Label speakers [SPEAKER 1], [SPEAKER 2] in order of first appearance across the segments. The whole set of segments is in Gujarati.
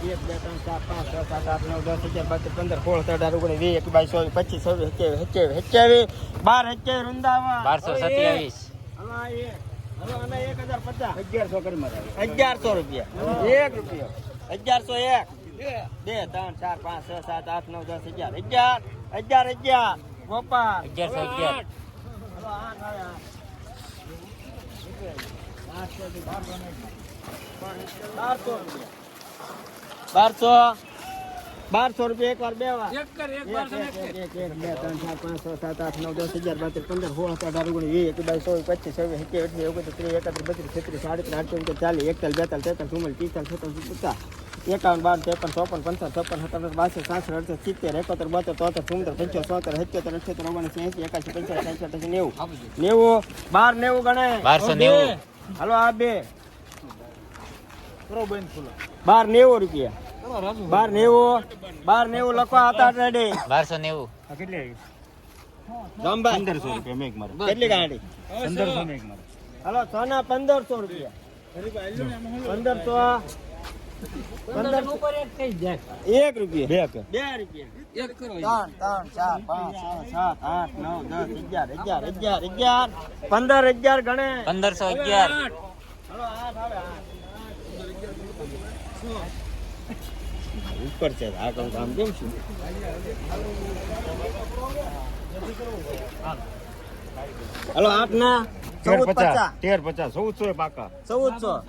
[SPEAKER 1] 1 2 3 4 5 6 7 8 9 10 11 12 15 16 17 18 20 21 22 24 25 26 27 વૃંદાવન
[SPEAKER 2] 1227
[SPEAKER 1] હલો આના 1050 1100 કરી મારે 1100 રૂપિયા 1 રૂપિયો 1101 2 3 4 5 6 7 8 9 10 11 ગોપાલ
[SPEAKER 2] 1111
[SPEAKER 1] હલો 1200 રૂપિયા એક વાર બે વાર 1 2 3 4 5 6 7 8 9 10 11 12 15 16 17 18 19 20 21 22 23 24 25 31 32 33 34 35 40 51 52 53 54 55 56 57 58 12 ગણે
[SPEAKER 2] 1290
[SPEAKER 1] હાલો આ બે 1290 રૂપિયા 1290 લખો હતા રેડી
[SPEAKER 2] 1290
[SPEAKER 1] કેટલી રામભાઈ 1500 રૂપિયા મેક મારે કેટલી ગાડી 1500 મેક મારે હાલો સોના 1500 રૂપિયા 1500 ઉપર એક થઈ જાય 1 રૂપિયા 2 રૂપિયા 1 કરો 3 4 5 6 7 8 9 10 11 15 ગણે
[SPEAKER 2] 1511
[SPEAKER 1] હાલો 8 ઉપર છે આ કામ કેમ છે હાલો 8 ના 1450
[SPEAKER 3] 1350 1400 પાકા
[SPEAKER 1] 1400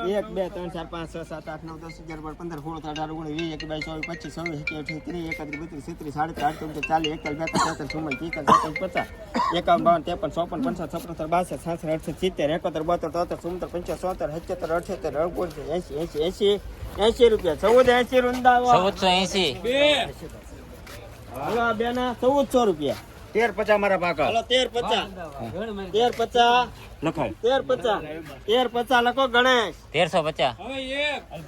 [SPEAKER 1] 1 2 3 4 5 6 7 8 9 10 11 12 15 16 17 18 19 20 22 25 26 27 31 32 33 40 41 42 53 80 રૂપિયા 1480 વૃંદાવન
[SPEAKER 2] 1480
[SPEAKER 1] હાલો બે ના 1400 રૂપિયા
[SPEAKER 3] 1350 મારા પાકા
[SPEAKER 1] હાલો 1350
[SPEAKER 3] લખાય
[SPEAKER 1] 1350 લખો ગણેશ
[SPEAKER 2] 1350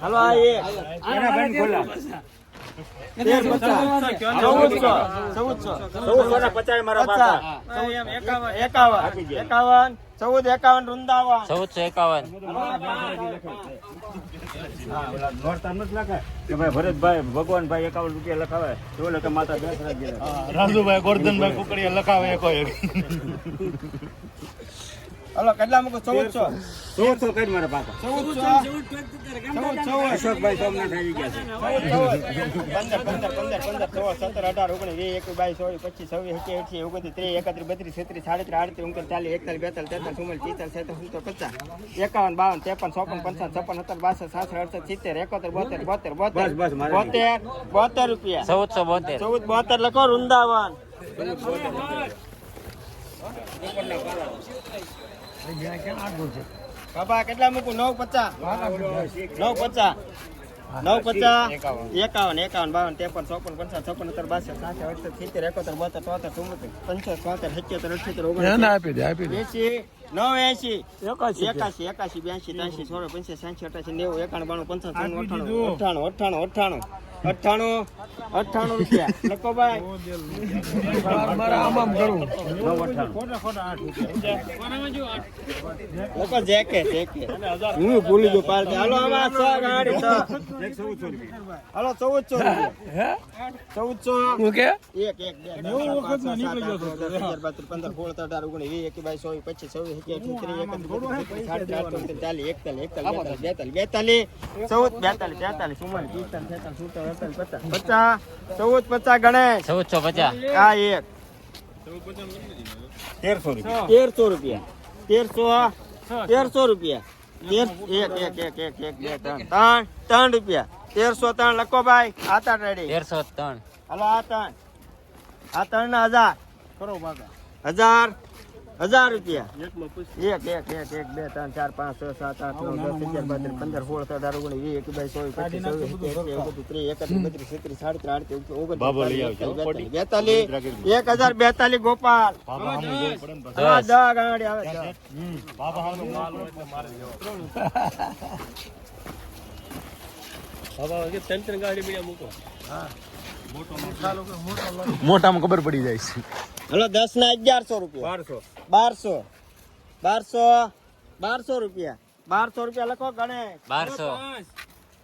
[SPEAKER 1] હાલો આ એક
[SPEAKER 3] એના બેન ખોલા 1450 મારા પાકા
[SPEAKER 1] 51 વૃંદાવન
[SPEAKER 2] 1451
[SPEAKER 3] નોરતા નથી લખાય કે ભાઈ ભરતભાઈ ભગવાનભાઈ 51 રૂપિયા લખાવે તો લખે માતા રાજુભાઈ ગોરધનભાઈ કુકડીયા લખાવે
[SPEAKER 1] હાલો કેટલા મૂકો 1400
[SPEAKER 3] કરી મારા પાકા
[SPEAKER 1] 14
[SPEAKER 3] અશોકભાઈ સોમનાથ આવી ગયા છે
[SPEAKER 1] 15 16 17 18 19 20 21 22 23 34 35 36 37 38 39 40 42 રૂપિયા 1472 લખો વૃંદાવન બાબા કેટલા મૂકું 950 51 52 53 98 રૂપિયા લખો ભાઈ લખો જેકે હું ભૂલી ગયો પાલ હાલો આમાં 100 ગાડી 100 હાલો 1400 રૂપિયા 1450 ગણેશ
[SPEAKER 2] 1450
[SPEAKER 1] આ એક
[SPEAKER 3] 1300 રૂપિયા
[SPEAKER 1] 1300 રૂપિયા 3 રૂપિયા 1303 લખો ભાઈ આતા રેડી
[SPEAKER 2] 1303
[SPEAKER 1] હાલો આ ત્રણ ના 1000 કરો બાકા 1000 રૂપિયા 1 2 3 4 5 6 7 8 9 10 11 12 15 16 17 ગોપાલ 10 ગાડી આવે
[SPEAKER 3] મોટામાં ખબર પડી જાય છે
[SPEAKER 1] હલો 10 ના 1100 રૂપિયા 1200 રૂપિયા 1200 રૂપિયા લખો ગણેશ
[SPEAKER 2] 1200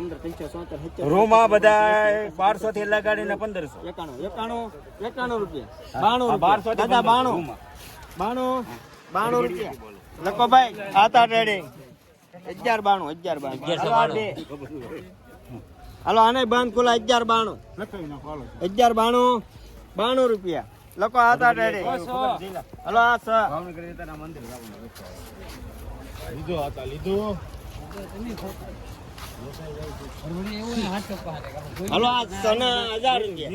[SPEAKER 1] 15 75 76
[SPEAKER 3] રૂમ આ બધા 1200 થી લગાડીને 1500.
[SPEAKER 1] 91 રૂપિયા 92 રૂપિયા દાદા 92 રૂપિયા લખો ભાઈ આતા ટ્રેડિંગ 1192 હાલો આને બંધ ખુલા 1192 રૂપિયા લખો આતા ટ્રેડિંગ હાલો આ
[SPEAKER 3] ભાવનગર જતા મંદિર લીધો
[SPEAKER 1] હાલો આ સના 1000 રૂપિયા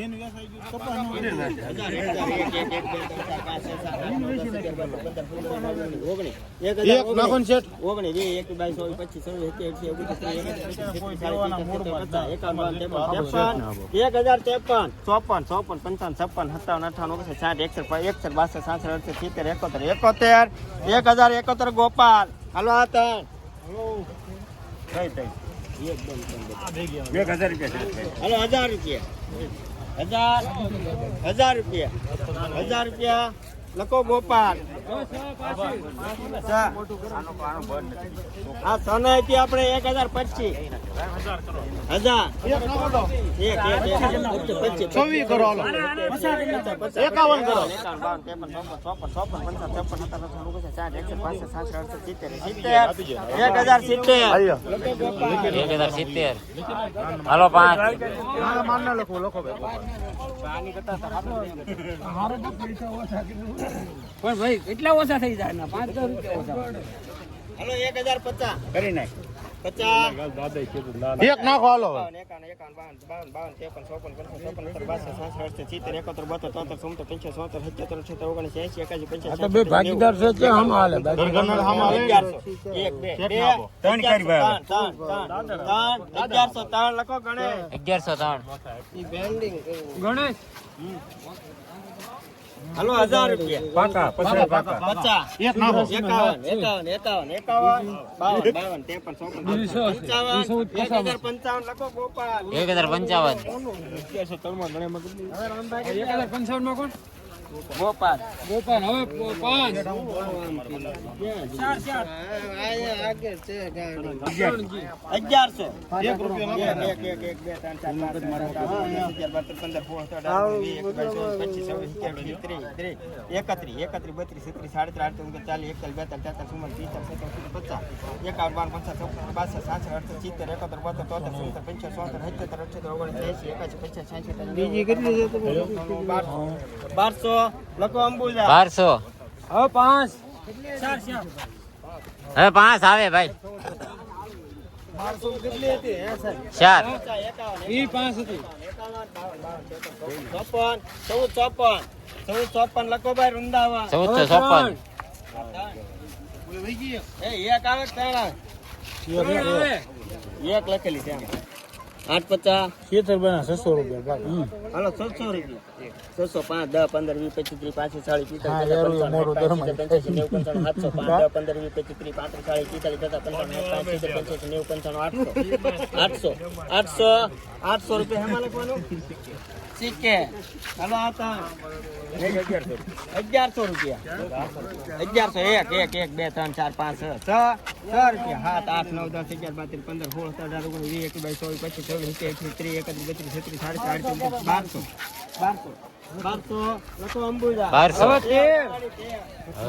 [SPEAKER 1] ગોપાલ હાલો આ ત્રણ
[SPEAKER 3] 1000 રૂપિયા.
[SPEAKER 1] હાલો 1000 રૂપિયા 1000 રૂપિયા લખો ગોપાલ હા સનાઈથી આપણે 1025
[SPEAKER 2] 1070. હાલો 5.
[SPEAKER 4] પણ ભાઈ એટલા ઓછા થઈ જાય ને 5-10 રૂપિયા ઓછા
[SPEAKER 1] હાલો 1050
[SPEAKER 3] કરી નાખ
[SPEAKER 1] 50
[SPEAKER 3] એક નાખો હાલો
[SPEAKER 1] 51 52
[SPEAKER 4] ભાગીદાર છે કે હમ હાલે
[SPEAKER 1] લખો ગણેશ
[SPEAKER 2] 1103.
[SPEAKER 4] ગણેશ
[SPEAKER 1] હાલો 1000 રૂપિયા
[SPEAKER 3] પાકા પછી પાકા
[SPEAKER 1] 50
[SPEAKER 3] એક નાખો
[SPEAKER 1] 51 1055 લખો ગોપાલ
[SPEAKER 2] 1055.
[SPEAKER 4] માં કોણ
[SPEAKER 1] ગોપાલ
[SPEAKER 4] ગોપાલ હવે 5
[SPEAKER 1] 1100
[SPEAKER 3] 1 રૂપિયા
[SPEAKER 1] બીજી કેટલી છે 1200 લખો અંબુજા
[SPEAKER 2] 1200.
[SPEAKER 4] હવે 5
[SPEAKER 2] હવે 5 આવે ભાઈ.
[SPEAKER 1] 1200 કેટલી હતી
[SPEAKER 2] 4.
[SPEAKER 4] ઈ 5 હતી
[SPEAKER 1] 1454 લખો ભાઈ વૃંદાવન
[SPEAKER 2] 1454.
[SPEAKER 1] એક આવે ત્રણ આવે એક લખેલી છે 850
[SPEAKER 4] 600 રૂપિયા
[SPEAKER 1] હાલો 600 રૂપિયા 605 10 15 20 25 30 800 રૂપિયા હેમાં લખવાનું સિક્કે હાલો આતા 1100 રૂપિયા 1100 1 2 3 4 5 6 રૂપિયા 7 8 9 10 11 12 13 15 16 17 18 19 20 21 22 23 24 25 26 27 28 29 30 31 32 32 લખો અંબુજા
[SPEAKER 2] 1200.
[SPEAKER 1] હવે 13